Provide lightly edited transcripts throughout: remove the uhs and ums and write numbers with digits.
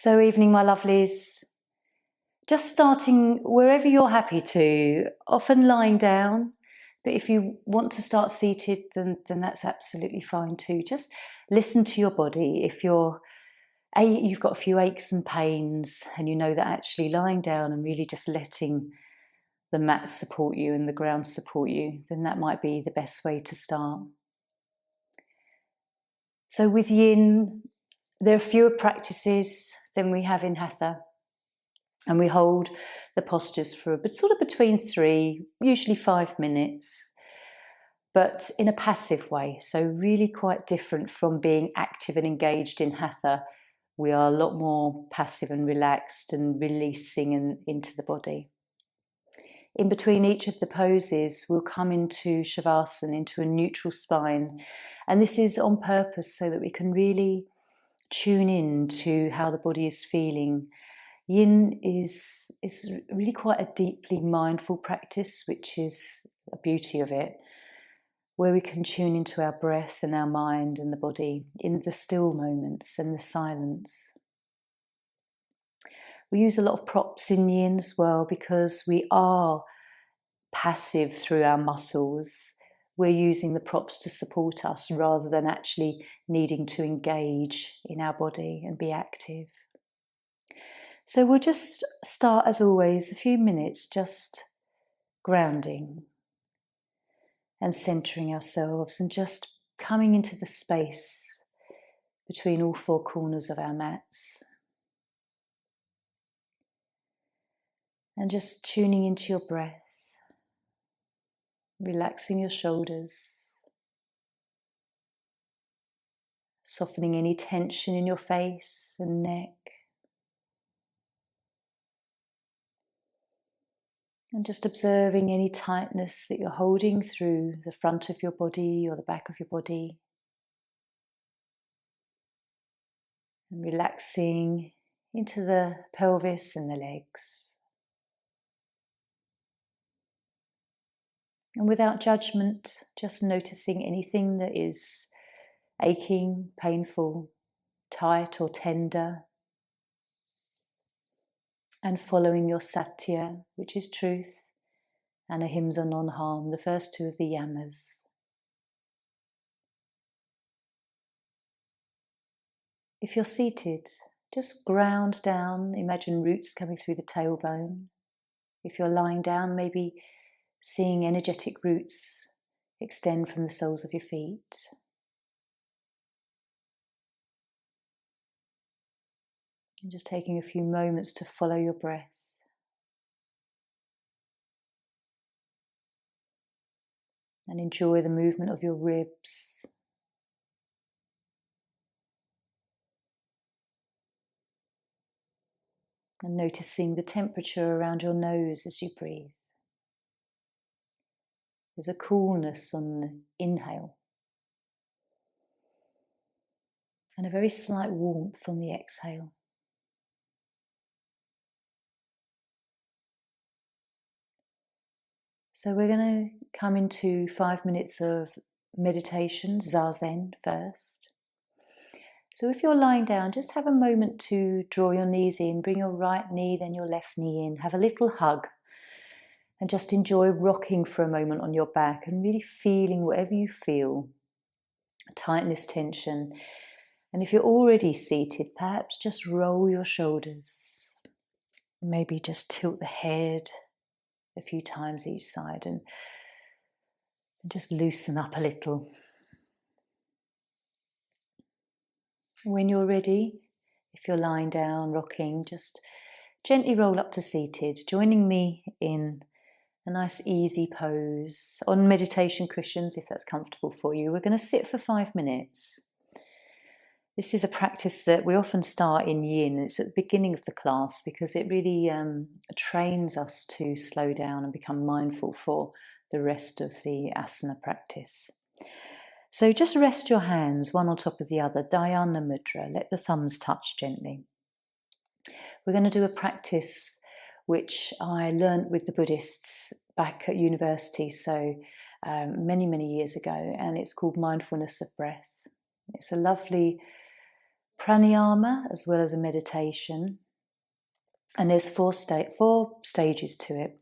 So evening, my lovelies. Just starting wherever you're happy to, often lying down, but if you want to start seated, then that's absolutely fine too. Just listen to your body. If you've got a few aches and pains and you know that actually lying down and really just letting the mat support you and the ground support you, then that might be the best way to start. So with Yin, there are fewer practices than we have in Hatha, and we hold the postures for sort of between 3, usually 5 minutes, but in a passive way, so really quite different from being active and engaged in Hatha. We are a lot more passive and relaxed and releasing into the body. In between each of the poses, we'll come into Shavasana, into a neutral spine, and this is on purpose so that we can really tune in to how the body is feeling. Yin is really quite a deeply mindful practice, which is a beauty of it, where we can tune into our breath and our mind and the body in the still moments and the silence. We use a lot of props in Yin as well because we are passive through our muscles. We're using the props to support us rather than actually needing to engage in our body and be active. So we'll just start, as always, a few minutes just grounding and centering ourselves and just coming into the space between all 4 corners of our mats. And just tuning into your breath, relaxing your shoulders, softening any tension in your face and neck. And just observing any tightness that you're holding through the front of your body or the back of your body. And relaxing into the pelvis and the legs. And without judgment, just noticing anything that is aching, painful, tight or tender. And following your satya, which is truth, and ahimsa, non-harm, the first 2 of the yamas. If you're seated, just ground down, imagine roots coming through the tailbone. If you're lying down, maybe seeing energetic roots extend from the soles of your feet. And just taking a few moments to follow your breath. And enjoy the movement of your ribs. And noticing the temperature around your nose as you breathe. There's a coolness on the inhale. And a very slight warmth on the exhale. So we're going to come into 5 minutes of meditation, zazen first. So if you're lying down, just have a moment to draw your knees in, bring your right knee, then your left knee in, have a little hug, and just enjoy rocking for a moment on your back and really feeling whatever you feel, tightness, tension. And if you're already seated, perhaps just roll your shoulders, maybe just tilt the head a few times each side and just loosen up a little. When you're ready, if you're lying down, rocking, just gently roll up to seated, joining me in a nice easy pose on meditation cushions if that's comfortable for you. We're going to sit for 5 minutes. This is a practice that we often start in Yin. It's at the beginning of the class because it really trains us to slow down and become mindful for the rest of the asana practice. So just rest your hands one on top of the other, Dhyana Mudra. Let the thumbs touch gently. We're going to do a practice which I learnt with the Buddhists back at university, so many years ago, and it's called mindfulness of breath. It's a lovely pranayama as well as a meditation. And there's four stages to it.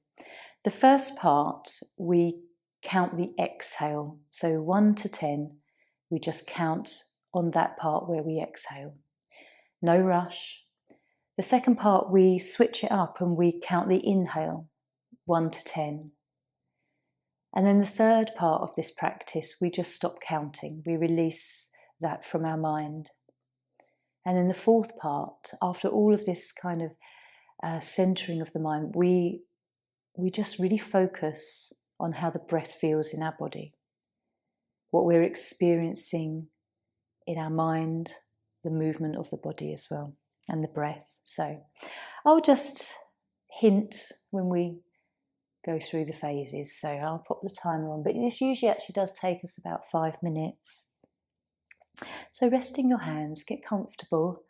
The first part, we count the exhale. So 1 to 10, we just count on that part where we exhale. No rush. The second part, we switch it up and we count the inhale, 1 to 10. And then the third part of this practice, we just stop counting. We release that from our mind. And then the fourth part, after all of this kind of centering of the mind, we just really focus on how the breath feels in our body, what we're experiencing in our mind, the movement of the body as well, and the breath. So I'll just hint when we go through the phases. So I'll pop the timer on, but this usually actually does take us about 5 minutes. So resting your hands, get comfortable,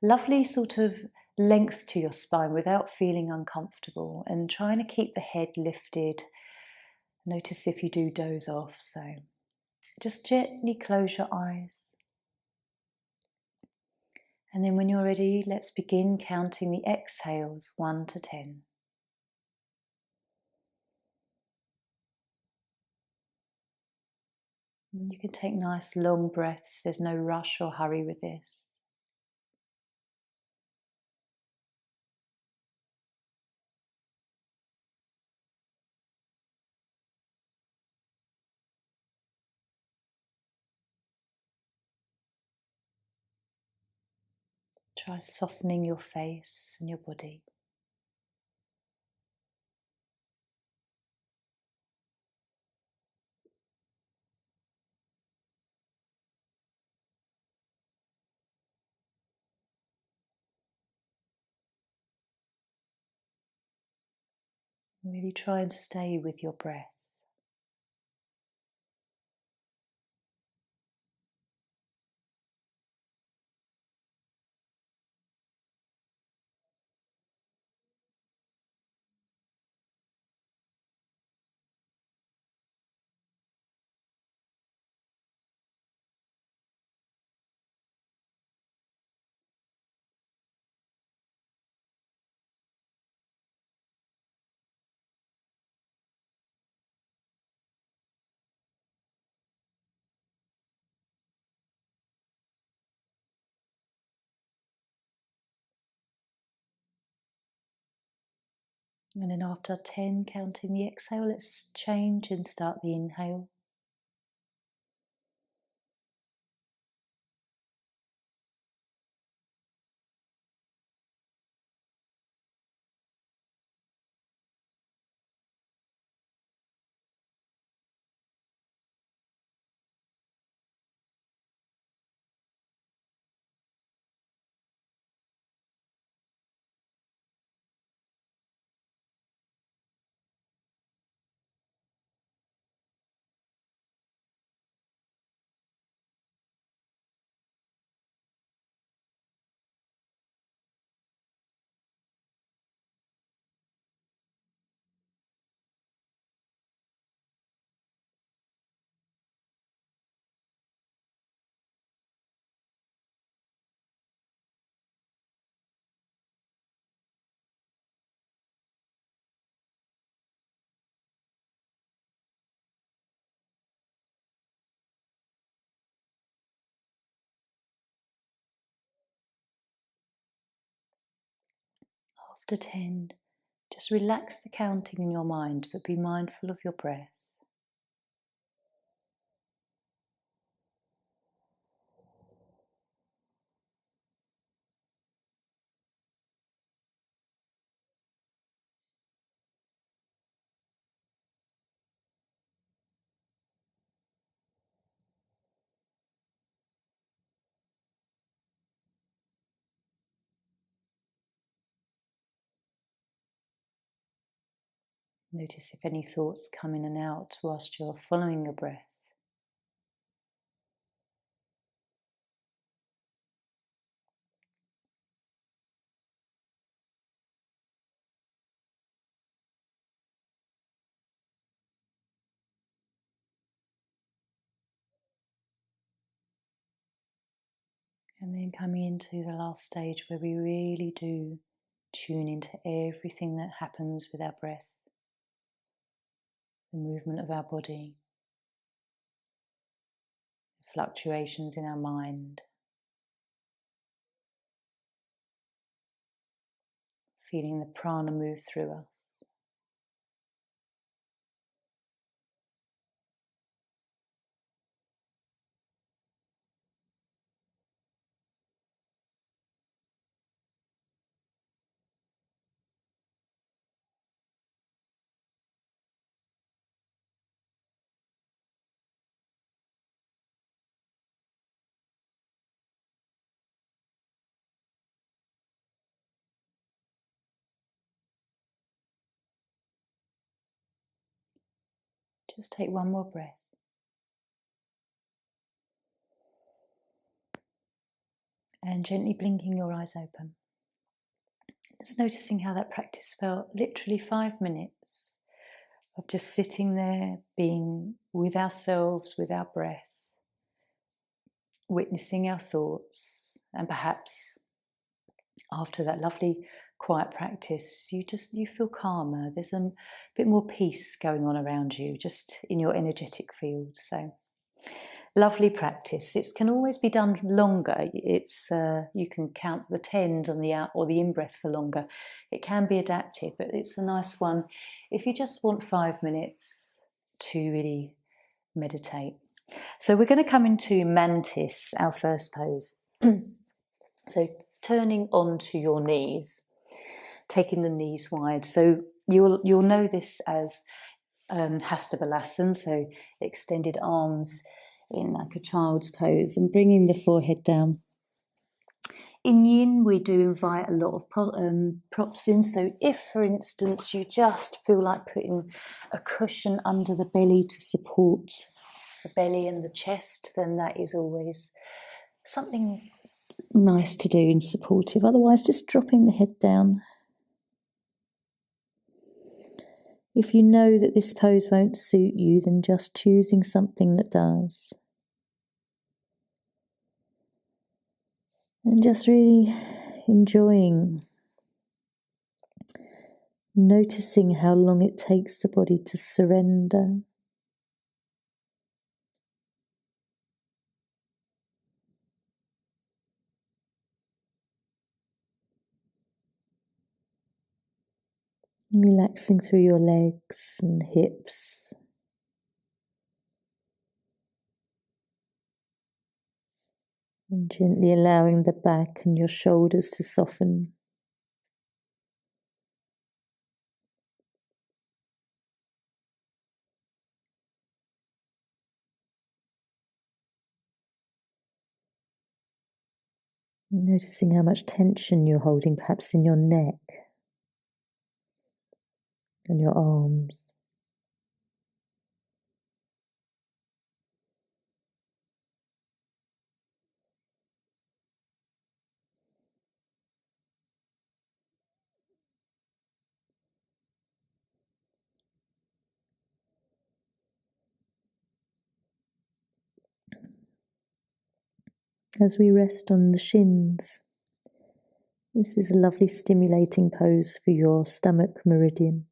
lovely sort of length to your spine without feeling uncomfortable, and trying to keep the head lifted. Notice if you do doze off. So just gently close your eyes. And then when you're ready, let's begin counting the exhales, 1 to 10. You can take nice long breaths. There's no rush or hurry with this. Try softening your face and your body. Really try and stay with your breath. And then after 10, counting the exhale, let's change and start the inhale. After 10, just relax the counting in your mind, but be mindful of your breath. Notice if any thoughts come in and out whilst you're following your breath. And then coming into the last stage where we really do tune into everything that happens with our breath, the movement of our body, fluctuations in our mind, feeling the prana move through us. Just take one more breath. And gently blinking your eyes open. Just noticing how that practice felt, literally 5 minutes of just sitting there, being with ourselves, with our breath, witnessing our thoughts, and perhaps after that lovely quiet practice, you feel calmer. There's a bit more peace going on around you, just in your energetic field. So, lovely practice. It can always be done longer. You can count the tens on the out or the in-breath for longer. It can be adapted, but it's a nice one if you just want 5 minutes to really meditate. So we're going to come into mantis, our first pose. So turning onto your knees, taking the knees wide. So you'll know this as Hasta Balasana, so extended arms in like a child's pose and bringing the forehead down. In yin, we do invite a lot of props in. So if, for instance, you just feel like putting a cushion under the belly to support the belly and the chest, then that is always something nice to do and supportive. Otherwise, just dropping the head down. If you know that this pose won't suit you, then just choosing something that does. And just really enjoying, noticing how long it takes the body to surrender. Relaxing through your legs and hips. And gently allowing the back and your shoulders to soften. Noticing how much tension you're holding, perhaps in your neck and your arms. As we rest on the shins, this is a lovely stimulating pose for your stomach meridian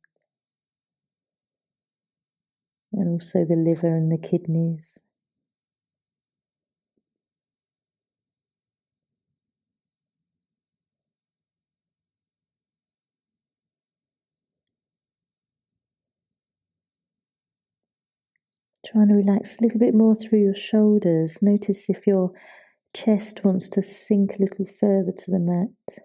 and also the liver and the kidneys. Trying to relax a little bit more through your shoulders. Notice if your chest wants to sink a little further to the mat.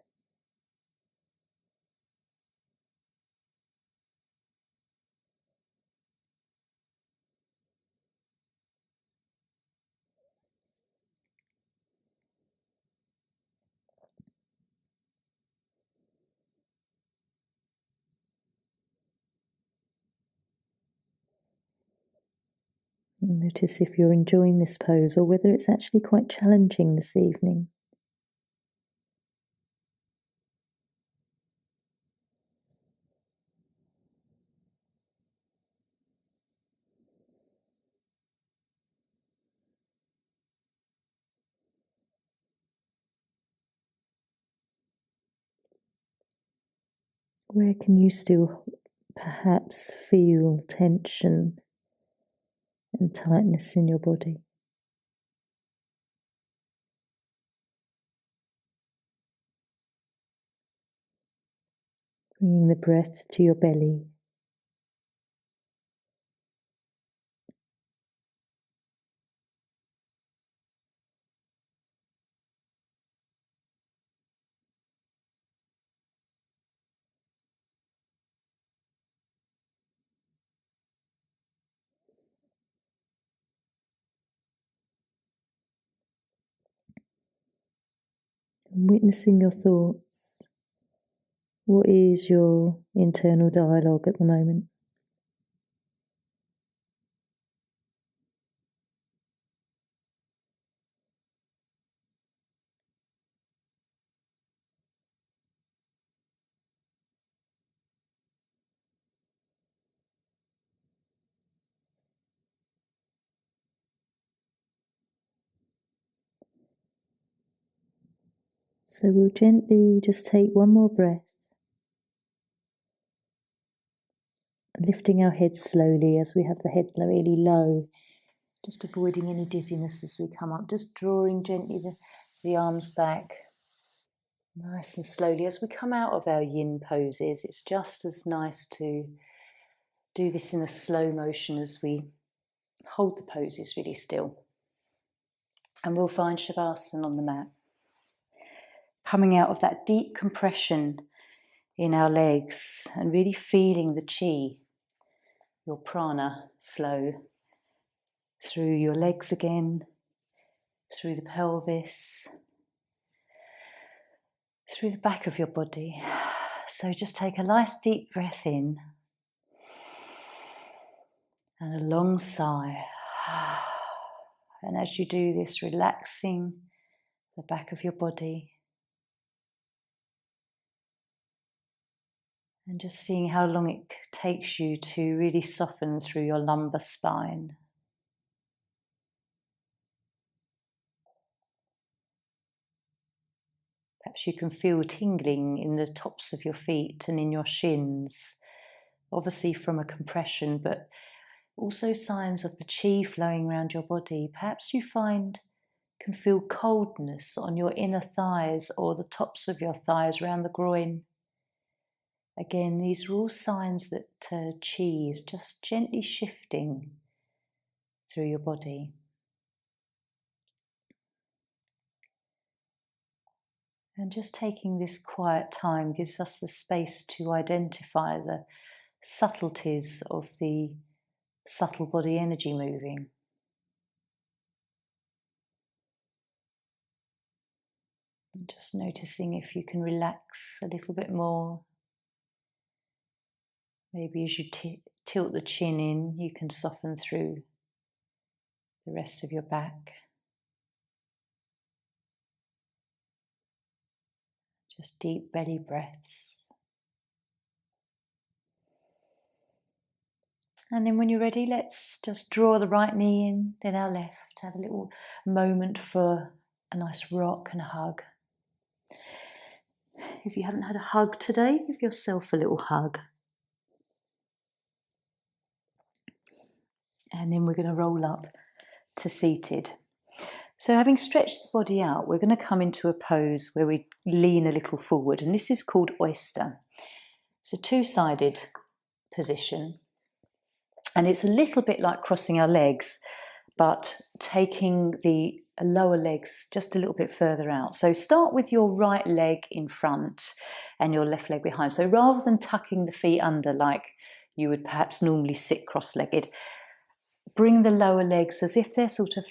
And notice if you're enjoying this pose or whether it's actually quite challenging this evening. Where can you still perhaps feel tension and tightness in your body? Bringing the breath to your belly. And witnessing your thoughts. What is your internal dialogue at the moment? So we'll gently just take one more breath, lifting our head slowly as we have the head really low, just avoiding any dizziness as we come up, just drawing gently the arms back, nice and slowly. As we come out of our yin poses, it's just as nice to do this in a slow motion as we hold the poses really still. And we'll find Shavasana on the mat. Coming out of that deep compression in our legs and really feeling the chi, your prana flow through your legs again, through the pelvis, through the back of your body. So just take a nice deep breath in and a long sigh. And as you do this, relaxing the back of your body and just seeing how long it takes you to really soften through your lumbar spine. Perhaps you can feel tingling in the tops of your feet and in your shins, obviously from a compression, but also signs of the chi flowing around your body. Perhaps you can feel coldness on your inner thighs or the tops of your thighs around the groin. Again, these are all signs that chi is just gently shifting through your body. And just taking this quiet time gives us the space to identify the subtleties of the subtle body energy moving. And just noticing if you can relax a little bit more. Maybe as you tilt the chin in, you can soften through the rest of your back. Just deep belly breaths. And then when you're ready, let's just draw the right knee in, then our left. Have a little moment for a nice rock and a hug. If you haven't had a hug today, give yourself a little hug. And then we're going to roll up to seated. So having stretched the body out, we're going to come into a pose where we lean a little forward. And this is called oyster. It's a two-sided position. And it's a little bit like crossing our legs, but taking the lower legs just a little bit further out. So start with your right leg in front and your left leg behind. So rather than tucking the feet under like you would perhaps normally sit cross-legged, bring the lower legs as if they're sort of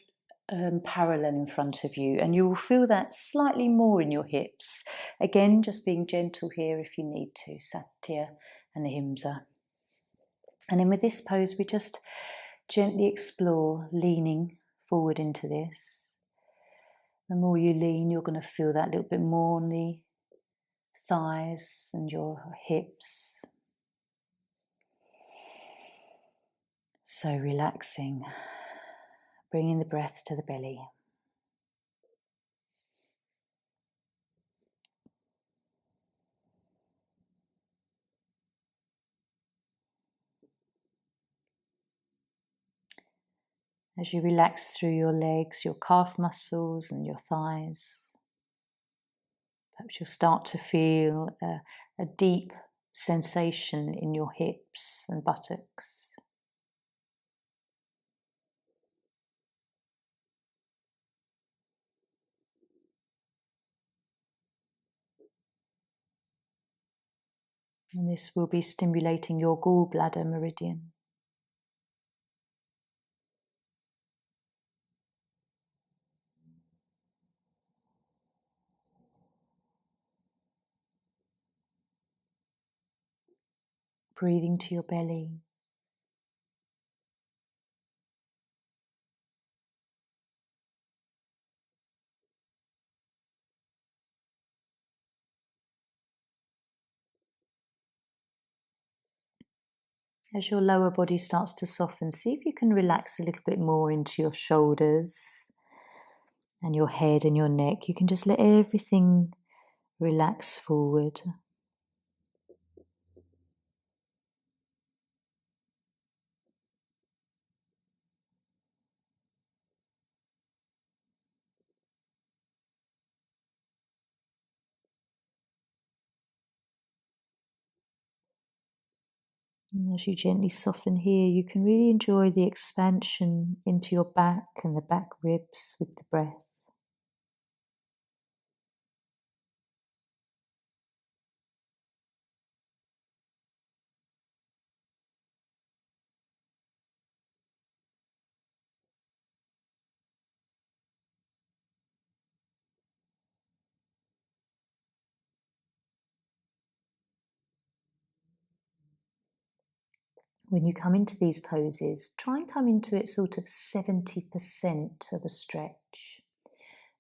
parallel in front of you, and you will feel that slightly more in your hips. Again, just being gentle here if you need to, Satya and Ahimsa. And then with this pose, we just gently explore leaning forward into this. The more you lean, you're going to feel that a little bit more on the thighs and your hips. So relaxing, bringing the breath to the belly. As you relax through your legs, your calf muscles and your thighs, perhaps you'll start to feel a deep sensation in your hips and buttocks. And this will be stimulating your gallbladder meridian. Breathing to your belly. As your lower body starts to soften, see if you can relax a little bit more into your shoulders and your head and your neck. You can just let everything relax forward. And as you gently soften here, you can really enjoy the expansion into your back and the back ribs with the breath. When you come into these poses, try and come into it sort of 70% of a stretch.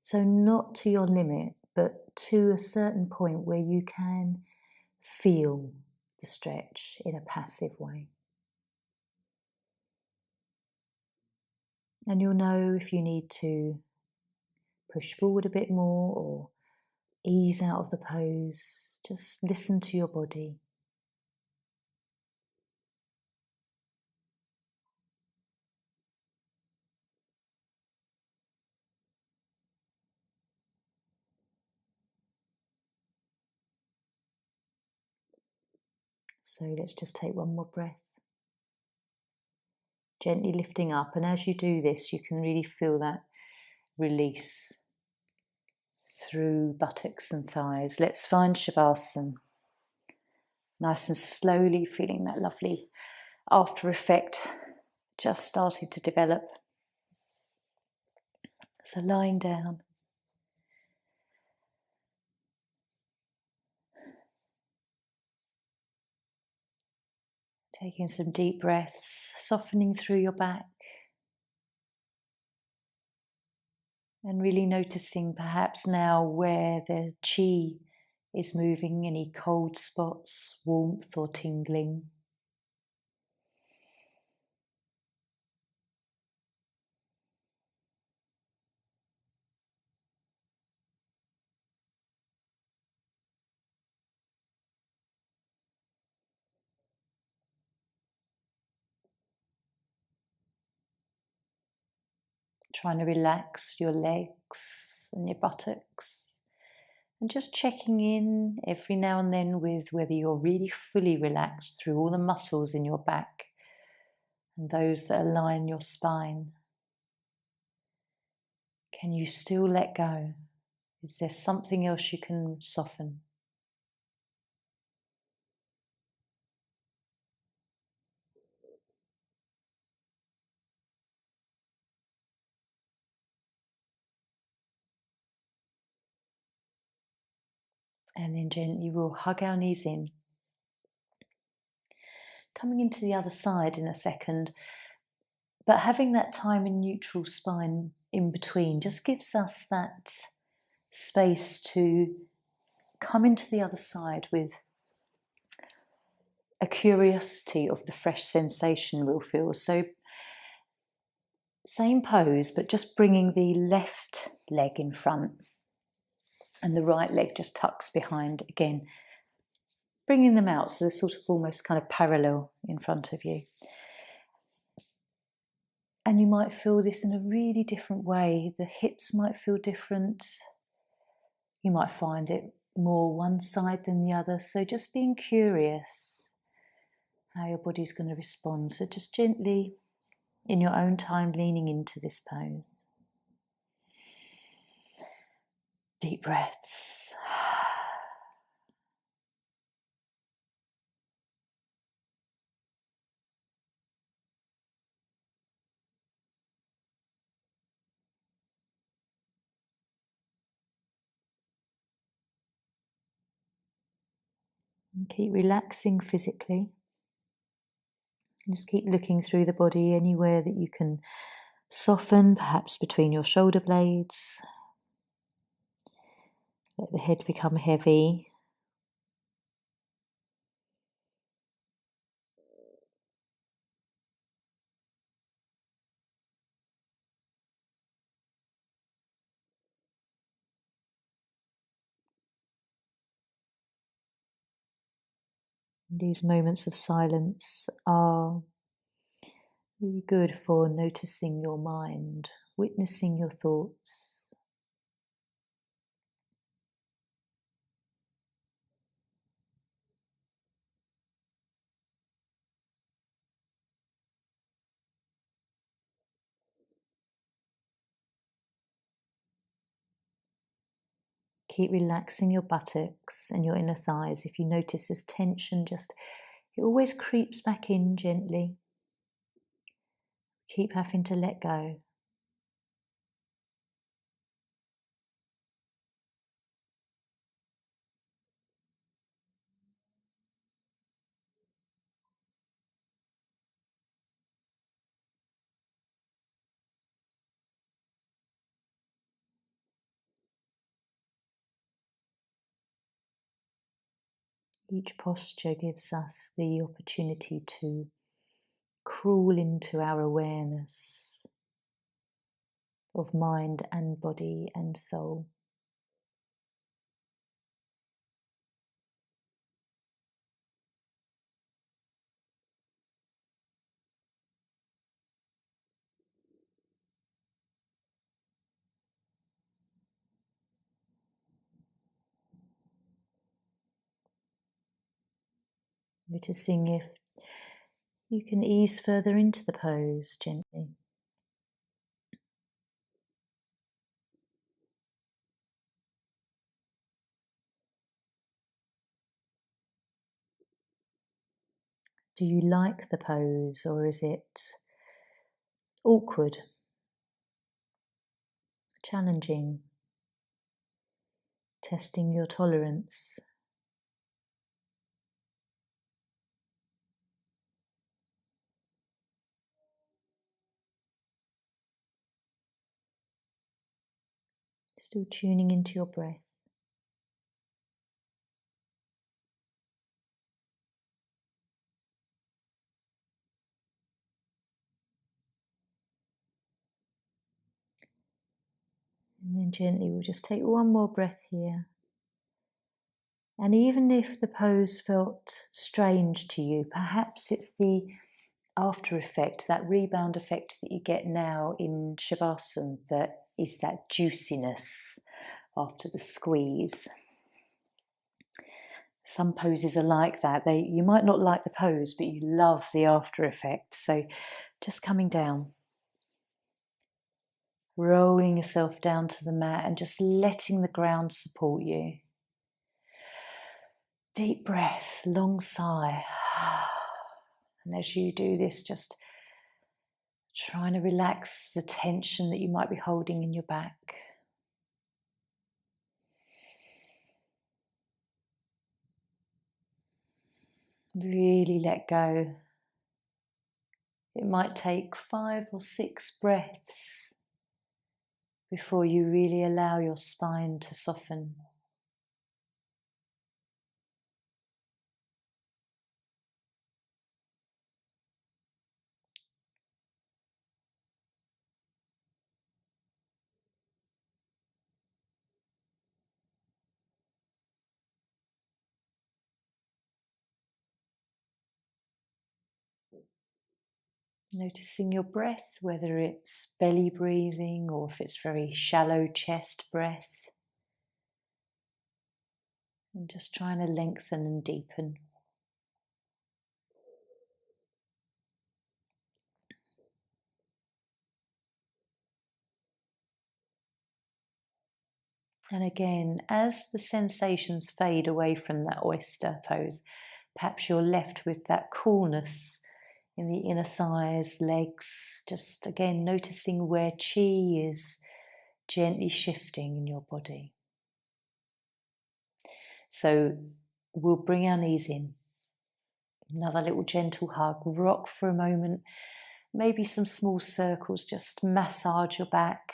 So not to your limit, but to a certain point where you can feel the stretch in a passive way. And you'll know if you need to push forward a bit more or ease out of the pose. Just listen to your body. So let's just take one more breath. Gently lifting up, and as you do this, you can really feel that release through buttocks and thighs. Let's find Shavasana. Nice and slowly, feeling that lovely after effect just starting to develop. So lying down. Taking some deep breaths, softening through your back. And really noticing perhaps now where the chi is moving, any cold spots, warmth or tingling. Trying to relax your legs and your buttocks. And just checking in every now and then with whether you're really fully relaxed through all the muscles in your back and those that align your spine. Can you still let go? Is there something else you can soften? And then gently we'll hug our knees in. Coming into the other side in a second, but having that time in neutral spine in between just gives us that space to come into the other side with a curiosity of the fresh sensation we'll feel. So same pose, but just bringing the left leg in front and the right leg just tucks behind again, bringing them out so they're sort of almost kind of parallel in front of you. And you might feel this in a really different way. The hips might feel different. You might find it more one side than the other. So just being curious how your body's going to respond. So just gently, in your own time, leaning into this pose. Deep breaths. And keep relaxing physically. And just keep looking through the body anywhere that you can soften, perhaps between your shoulder blades. Let the head become heavy. These moments of silence are really good for noticing your mind, witnessing your thoughts. Keep relaxing your buttocks and your inner thighs. If you notice this tension, it always creeps back in gently. Keep having to let go. Each posture gives us the opportunity to crawl into our awareness of mind and body and soul. Noticing if you can ease further into the pose gently. Do you like the pose, or is it awkward, challenging, testing your tolerance? Still tuning into your breath. And then gently we'll just take one more breath here. And even if the pose felt strange to you, perhaps it's the after effect, that rebound effect that you get now in Shavasana, that is that juiciness after the squeeze. Some poses are like that. You might not like the pose, but you love the after effect. So just coming down, rolling yourself down to the mat and just letting the ground support you. Deep breath, long sigh. And as you do this, just trying to relax the tension that you might be holding in your back. Really let go. It might take 5 or 6 breaths before you really allow your spine to soften. Noticing your breath, whether it's belly breathing or if it's very shallow chest breath. And just trying to lengthen and deepen. And again, as the sensations fade away from that oyster pose, perhaps you're left with that coolness in the inner thighs, legs, just again noticing where chi is gently shifting in your body. So we'll bring our knees in. Another little gentle hug, rock for a moment, maybe some small circles, just massage your back.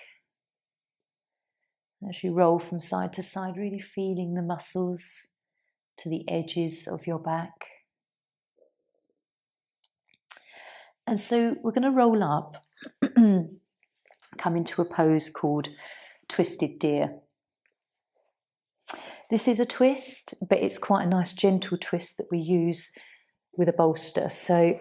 As you roll from side to side, really feeling the muscles to the edges of your back. And so we're going to roll up, come into a pose called Twisted Deer. This is a twist, but it's quite a nice gentle twist that we use with a bolster. So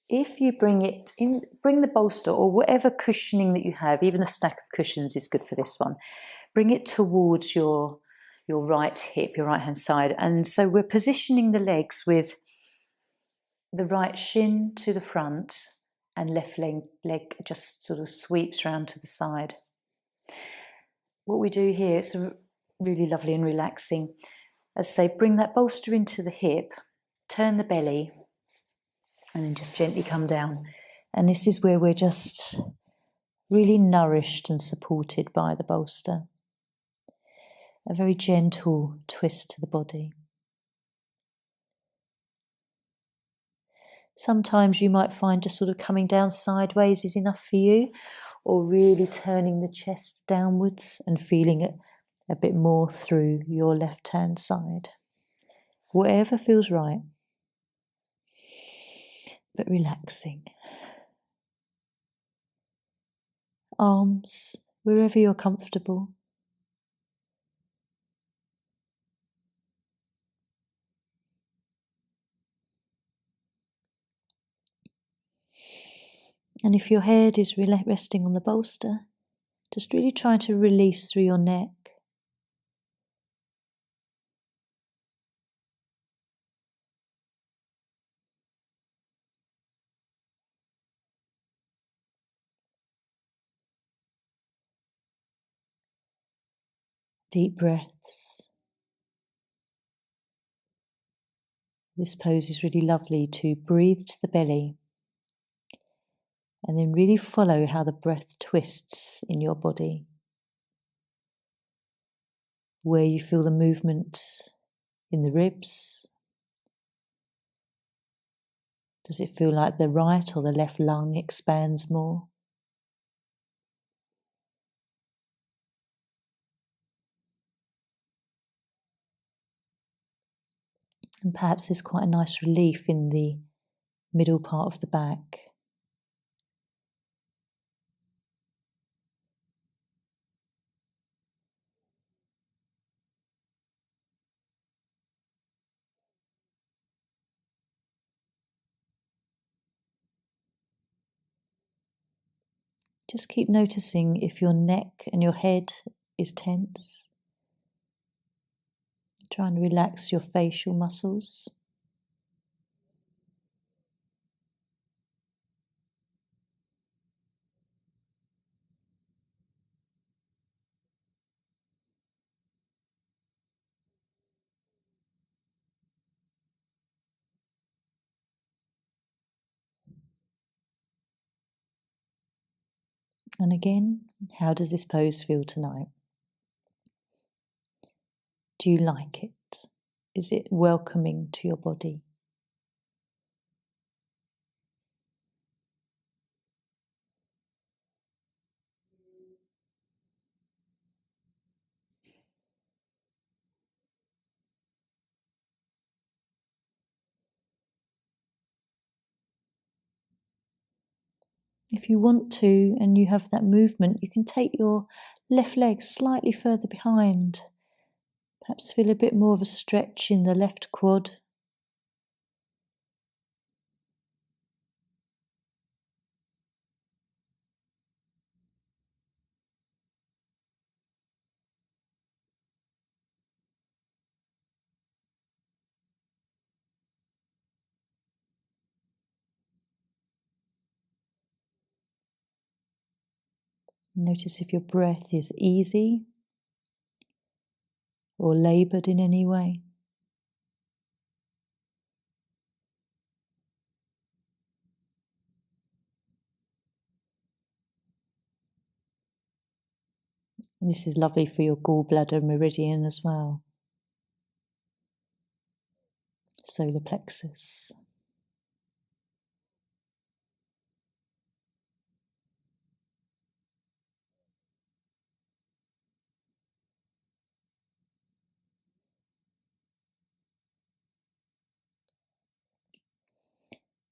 if you bring it in, bring the bolster or whatever cushioning that you have, even a stack of cushions is good for this one. Bring it towards your right hip, your right hand side. And so we're positioning the legs with the right shin to the front and left leg just sort of sweeps round to the side. What we do here, it's really lovely and relaxing. As I say, bring that bolster into the hip, turn the belly, and then just gently come down. And this is where we're just really nourished and supported by the bolster. A very gentle twist to the body. Sometimes you might find just sort of coming down sideways is enough for you, or really turning the chest downwards and feeling it a bit more through your left-hand side. Whatever feels right, but relaxing. Arms, wherever you're comfortable. And if your head is resting on the bolster, just really try to release through your neck. Deep breaths. This pose is really lovely to breathe to the belly and then really follow how the breath twists in your body. Where you feel the movement in the ribs. Does it feel like the right or the left lung expands more? And perhaps there's quite a nice relief in the middle part of the back. Just keep noticing if your neck and your head is tense. Try and relax your facial muscles. And again, how does this pose feel tonight? Do you like it? Is it welcoming to your body? If you want to and you have that movement, you can take your left leg slightly further behind. Perhaps feel a bit more of a stretch in the left quad. Notice if your breath is easy or laboured in any way. And this is lovely for your gallbladder meridian as well. Solar plexus.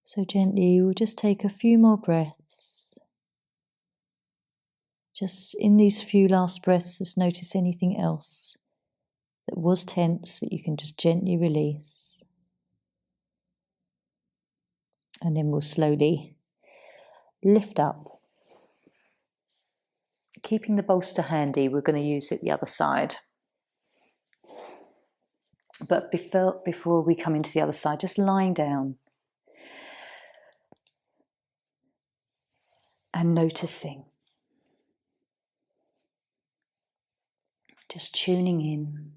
So gently, we'll just take a few more breaths. Just in these few last breaths, just notice anything else that was tense that you can just gently release. And then we'll slowly lift up. Keeping the bolster handy, we're going to use it the other side. But before we come into the other side, just lying down and noticing. Just tuning in.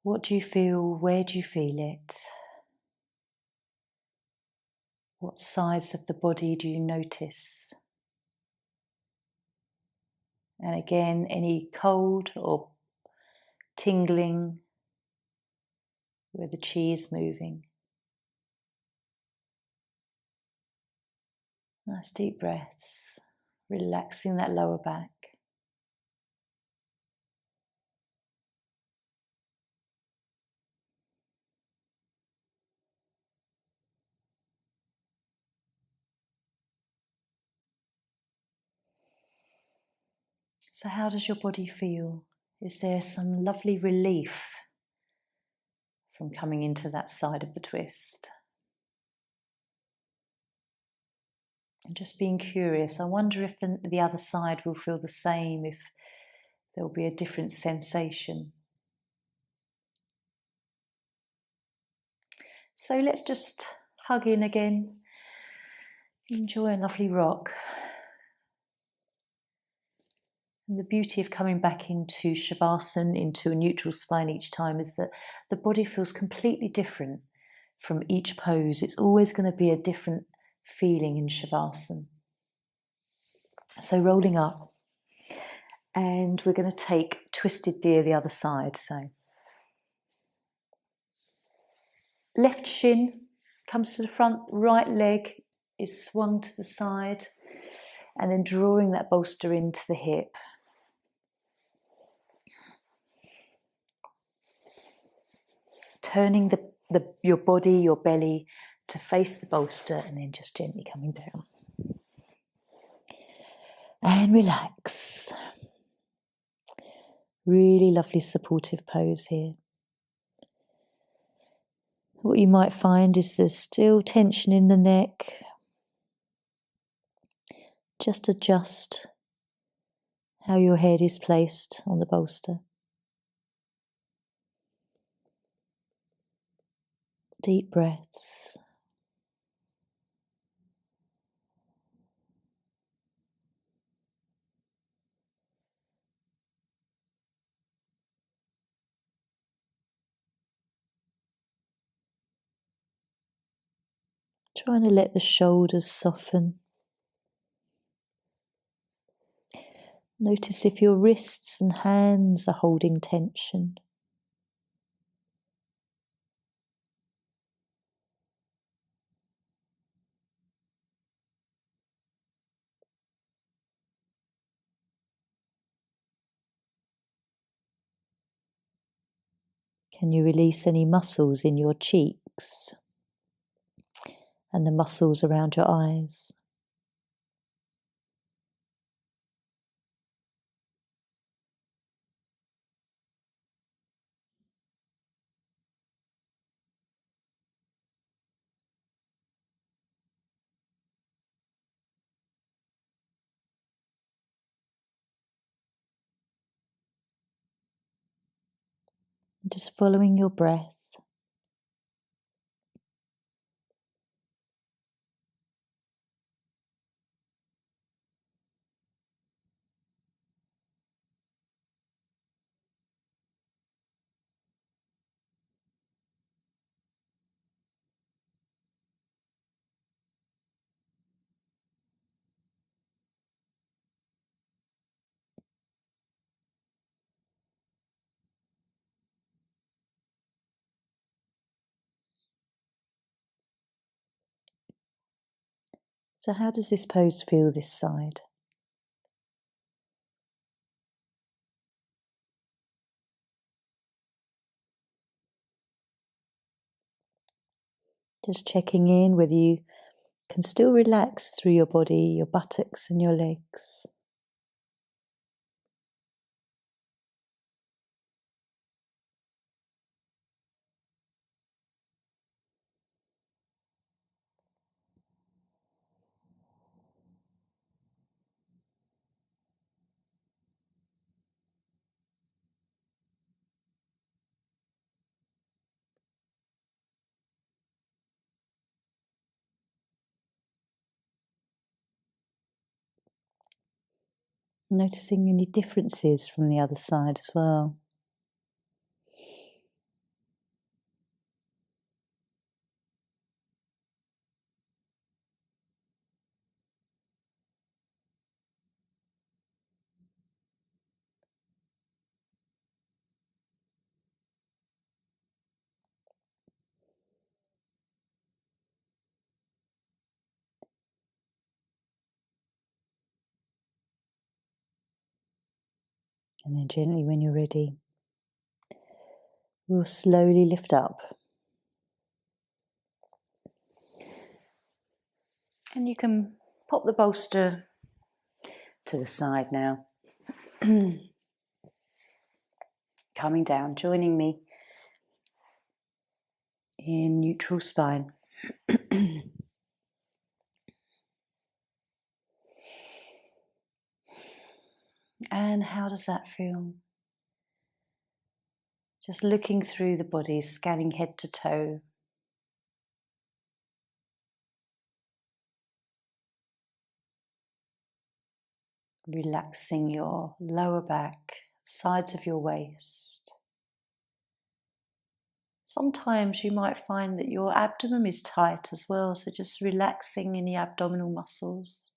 What do you feel? Where do you feel it? What sides of the body do you notice? And again, any cold or tingling where the chi is moving. Nice deep breaths, relaxing that lower back. So how does your body feel? Is there some lovely relief from coming into that side of the twist? And just being curious, I wonder if the other side will feel the same, if there will be a different sensation. So let's just hug in again. Enjoy a lovely rock. And the beauty of coming back into Shavasana, into a neutral spine each time, is that the body feels completely different from each pose. It's always going to be a different feeling in Shavasana. So rolling up, and we're going to take twisted deer the other side. So left shin comes to the front, right leg is swung to the side, and then drawing that bolster into the hip. Turning your body, your belly to face the bolster, and then just gently coming down. And relax. Really lovely supportive pose here. What you might find is there's still tension in the neck. Just adjust how your head is placed on the bolster. Deep breaths. Trying to let the shoulders soften. Notice if your wrists and hands are holding tension. Can you release any muscles in your cheeks and the muscles around your eyes? Just following your breath. So how does this pose feel this side? Just checking in whether you can still relax through your body, your buttocks and your legs. Noticing any differences from the other side as well. And then gently, when you're ready, we'll slowly lift up. And you can pop the bolster to the side now. Coming down, joining me in neutral spine. And how does that feel? Just looking through the body, scanning head to toe. Relaxing your lower back, sides of your waist. Sometimes you might find that your abdomen is tight as well, so just relaxing in the abdominal muscles.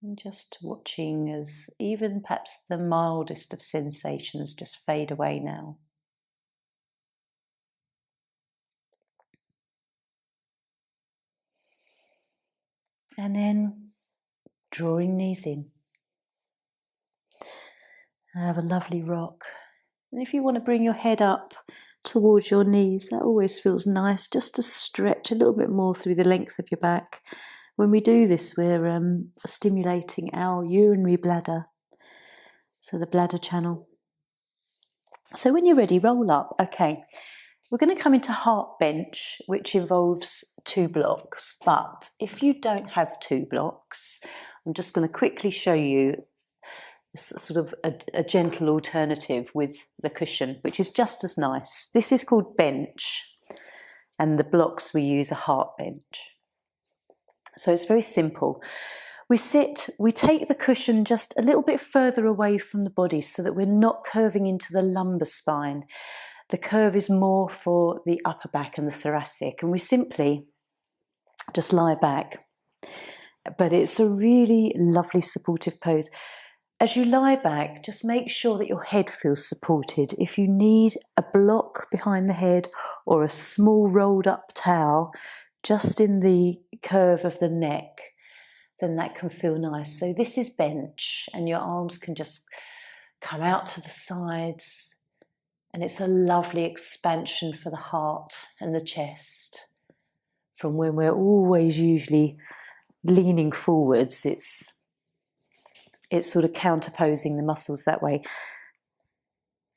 And just watching as even perhaps the mildest of sensations just fade away now. And then drawing knees in. Have a lovely rock. And if you want to bring your head up towards your knees, that always feels nice, just to stretch a little bit more through the length of your back. When we do this, we're stimulating our urinary bladder, so the bladder channel. So when you're ready, roll up. Okay, we're going to come into heart bench, which involves 2 blocks. But if you don't have 2 blocks, I'm just going to quickly show you sort of a gentle alternative with the cushion, which is just as nice. This is called bench, and the blocks we use are heart bench. So it's very simple. We sit, we take the cushion just a little bit further away from the body so that we're not curving into the lumbar spine. The curve is more for the upper back and the thoracic, and we simply just lie back. But it's a really lovely supportive pose. As you lie back, just make sure that your head feels supported. If you need a block behind the head or a small rolled up towel just in the curve of the neck, then that can feel nice. So this is bench, and your arms can just come out to the sides, and it's a lovely expansion for the heart and the chest. From when we're always usually leaning forwards, it's sort of counterposing the muscles that way.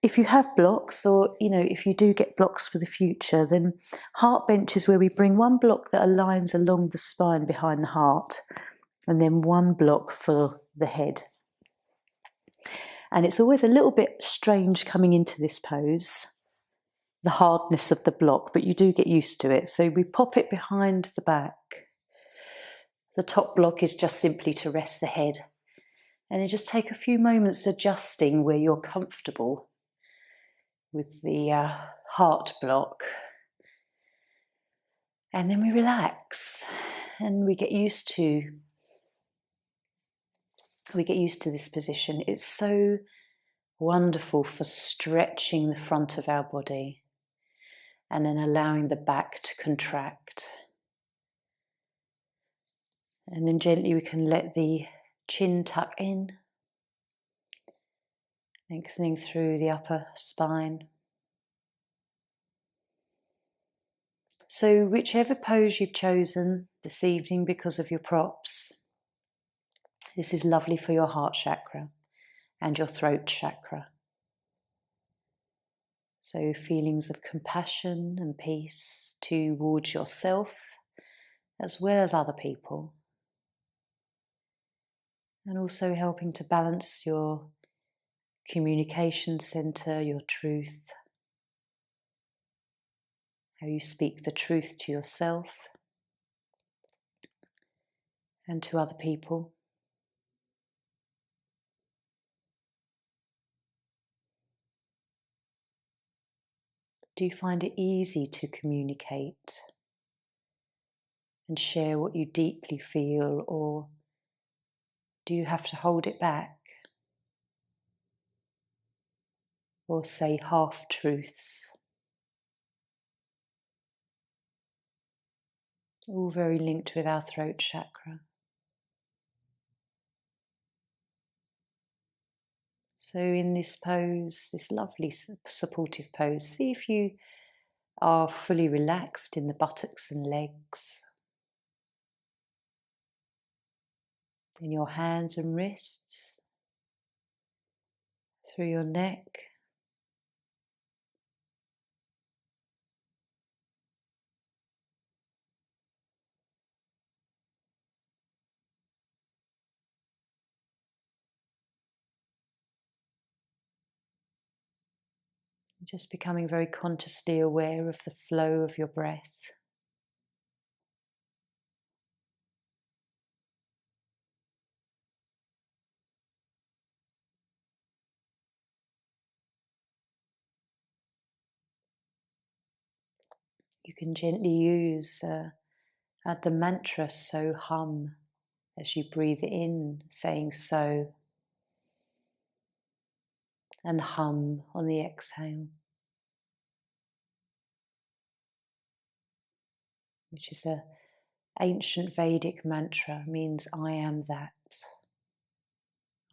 If you have blocks, or if you do get blocks for the future, then heart bench is where we bring one block that aligns along the spine behind the heart, and then one block for the head. And it's always a little bit strange coming into this pose, the hardness of the block, but you do get used to it. So we pop it behind the back. The top block is just simply to rest the head. And you just take a few moments adjusting where you're comfortable with the heart block. And then we relax and we get used to we get used to this position. It's so wonderful for stretching the front of our body and then allowing the back to contract. And then gently we can let the chin tuck in, lengthening through the upper spine. So whichever pose you've chosen this evening because of your props, this is lovely for your heart chakra and your throat chakra. So feelings of compassion and peace towards yourself as well as other people. And also helping to balance your communication center, your truth, how you speak the truth to yourself and to other people. Do you find it easy to communicate and share what you deeply feel, or do you have to hold it back or say half-truths? All very linked with our throat chakra. So in this pose, this lovely supportive pose, see if you are fully relaxed in the buttocks and legs, in your hands and wrists, through your neck, just becoming very consciously aware of the flow of your breath. You can gently use the mantra so hum as you breathe in, saying so, and hum on the exhale, which is an ancient Vedic mantra, means I am that.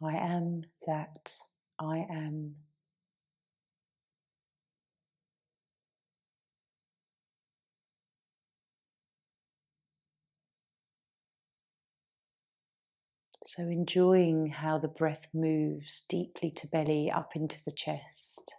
I am that. I am. So enjoying how the breath moves deeply to belly, up into the chest.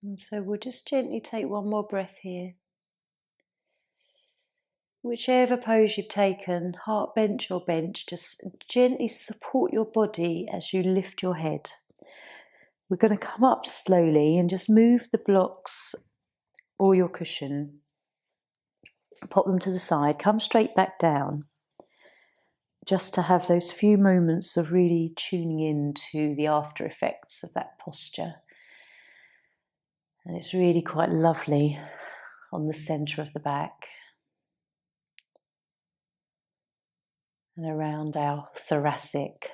And so we'll just gently take one more breath here. Whichever pose you've taken, heart bench or bench, just gently support your body as you lift your head. We're going to come up slowly and just move the blocks or your cushion. Pop them to the side, come straight back down. Just to have those few moments of really tuning in to the after effects of that posture. And it's really quite lovely on the centre of the back and around our thoracic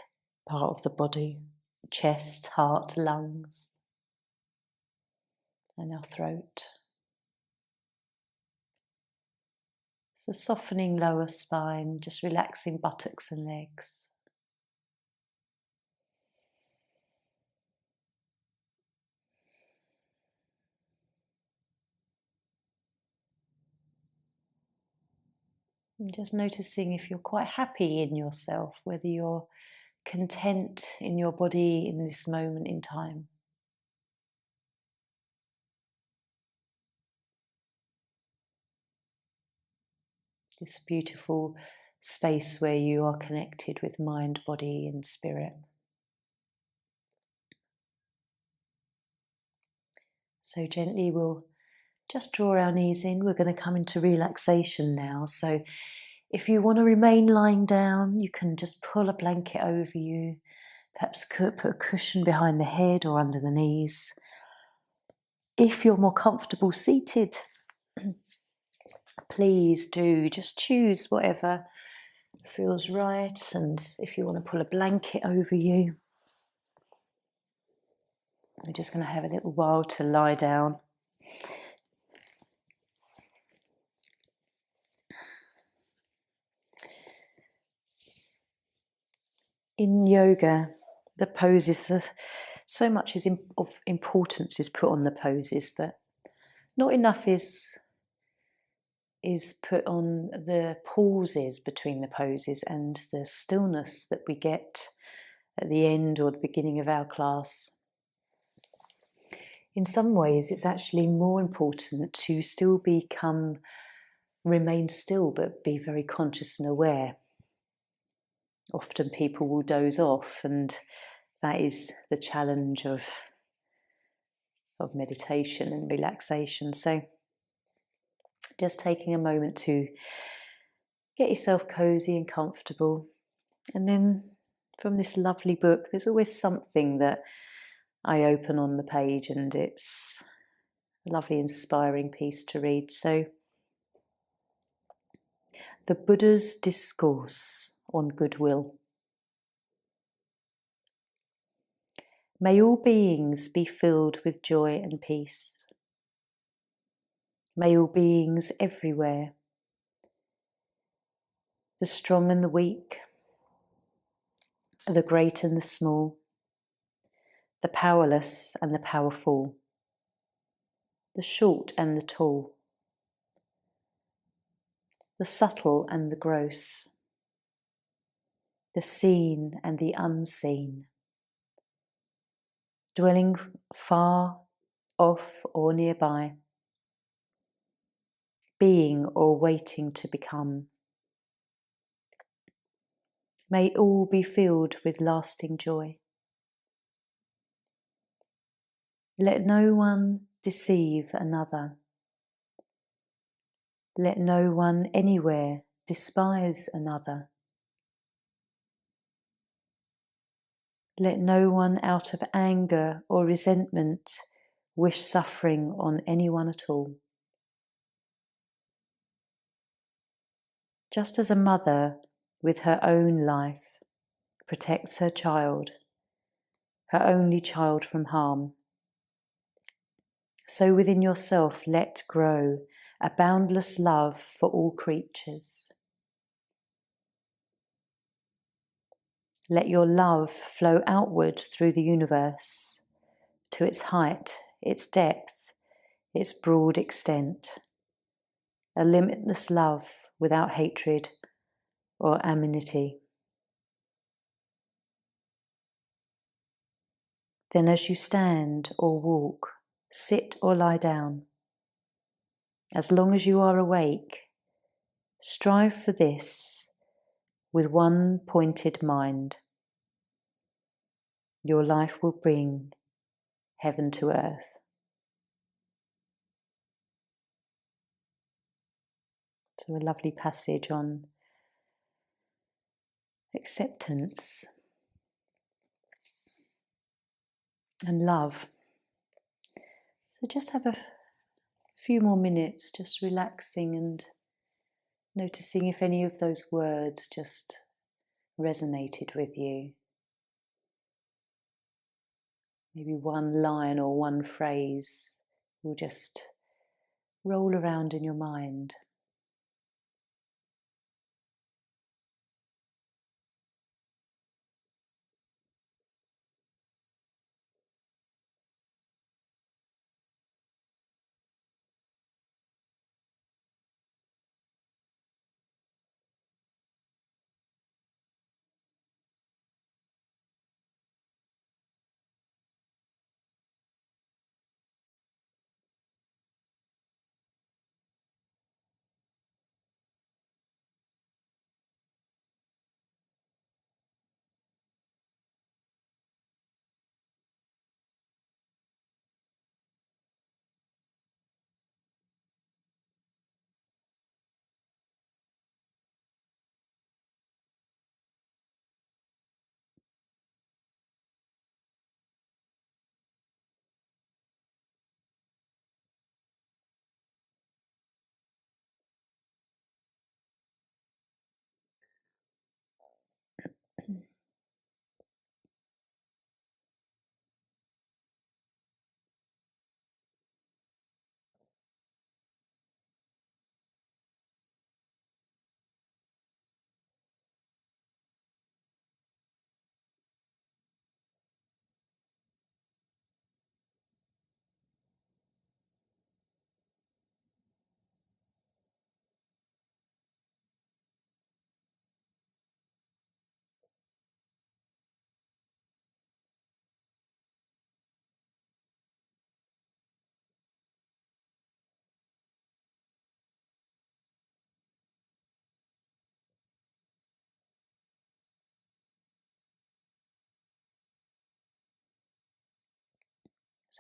part of the body, chest, heart, lungs, and our throat. So softening lower spine, just relaxing buttocks and legs. And just noticing if you're quite happy in yourself, whether you're content in your body in this moment in time. This beautiful space where you are connected with mind, body and spirit. So gently we'll just draw our knees in. We're going to come into relaxation now. So if you want to remain lying down, you can just pull a blanket over you. Perhaps put a cushion behind the head or under the knees. If you're more comfortable seated, please do just choose whatever feels right. And if you want to pull a blanket over you, we're just going to have a little while to lie down. In yoga, the poses, so much of importance is put on the poses, but not enough is put on the pauses between the poses and the stillness that we get at the end or the beginning of our class. In some ways, it's actually more important to still remain still, but be very conscious and aware. Often people will doze off, and that is the challenge of meditation and relaxation. So just taking a moment to get yourself cozy and comfortable. And then from this lovely book, there's always something that I open on the page, and it's a lovely, inspiring piece to read. So, the Buddha's Discourse on Goodwill. May all beings be filled with joy and peace. May all beings everywhere, the strong and the weak, the great and the small, the powerless and the powerful, the short and the tall, the subtle and the gross, the seen and the unseen, dwelling far off or nearby, being or waiting to become. May all be filled with lasting joy. Let no one deceive another. Let no one anywhere despise another. Let no one out of anger or resentment wish suffering on anyone at all. Just as a mother with her own life protects her child, her only child, from harm, so within yourself let grow a boundless love for all creatures. Let your love flow outward through the universe to its height, its depth, its broad extent, a limitless love without hatred or enmity. Then as you stand or walk, sit or lie down, as long as you are awake, strive for this with one pointed mind. Your life will bring heaven to earth. So a lovely passage on acceptance and love. So just have a few more minutes just relaxing and noticing if any of those words just resonated with you. Maybe one line or one phrase will just roll around in your mind.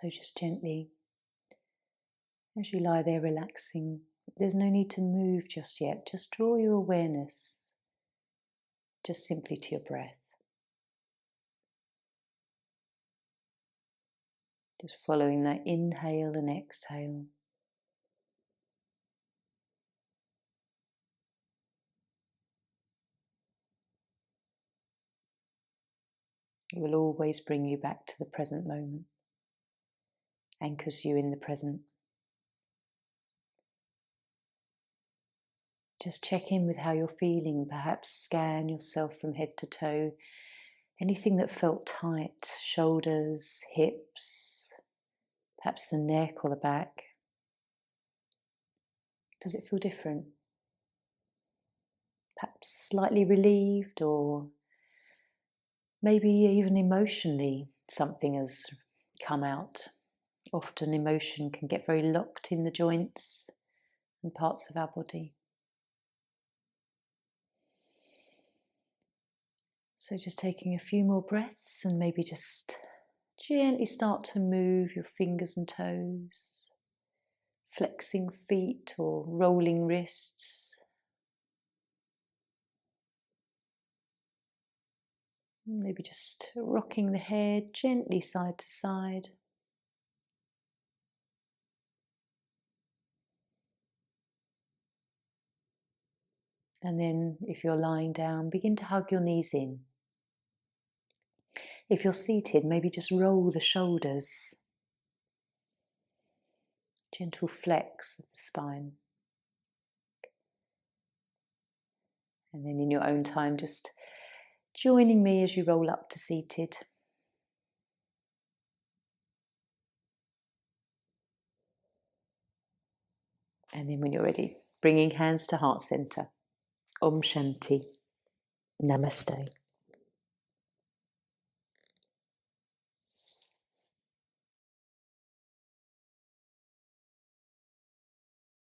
So just gently, as you lie there relaxing, there's no need to move just yet. Just draw your awareness just simply to your breath. Just following that inhale and exhale. It will always bring you back to the present moment, anchors you in the present. Just check in with how you're feeling, perhaps scan yourself from head to toe. Anything that felt tight, shoulders, hips, perhaps the neck or the back. Does it feel different? Perhaps slightly relieved, or maybe even emotionally something has come out. Often emotion can get very locked in the joints and parts of our body. So just taking a few more breaths and maybe just gently start to move your fingers and toes, flexing feet or rolling wrists. Maybe just rocking the head gently side to side. And then if you're lying down, begin to hug your knees in. If you're seated, maybe just roll the shoulders. Gentle flex of the spine. And then in your own time, just joining me as you roll up to seated. And then when you're ready, bringing hands to heart center. Om Shanti. Namaste.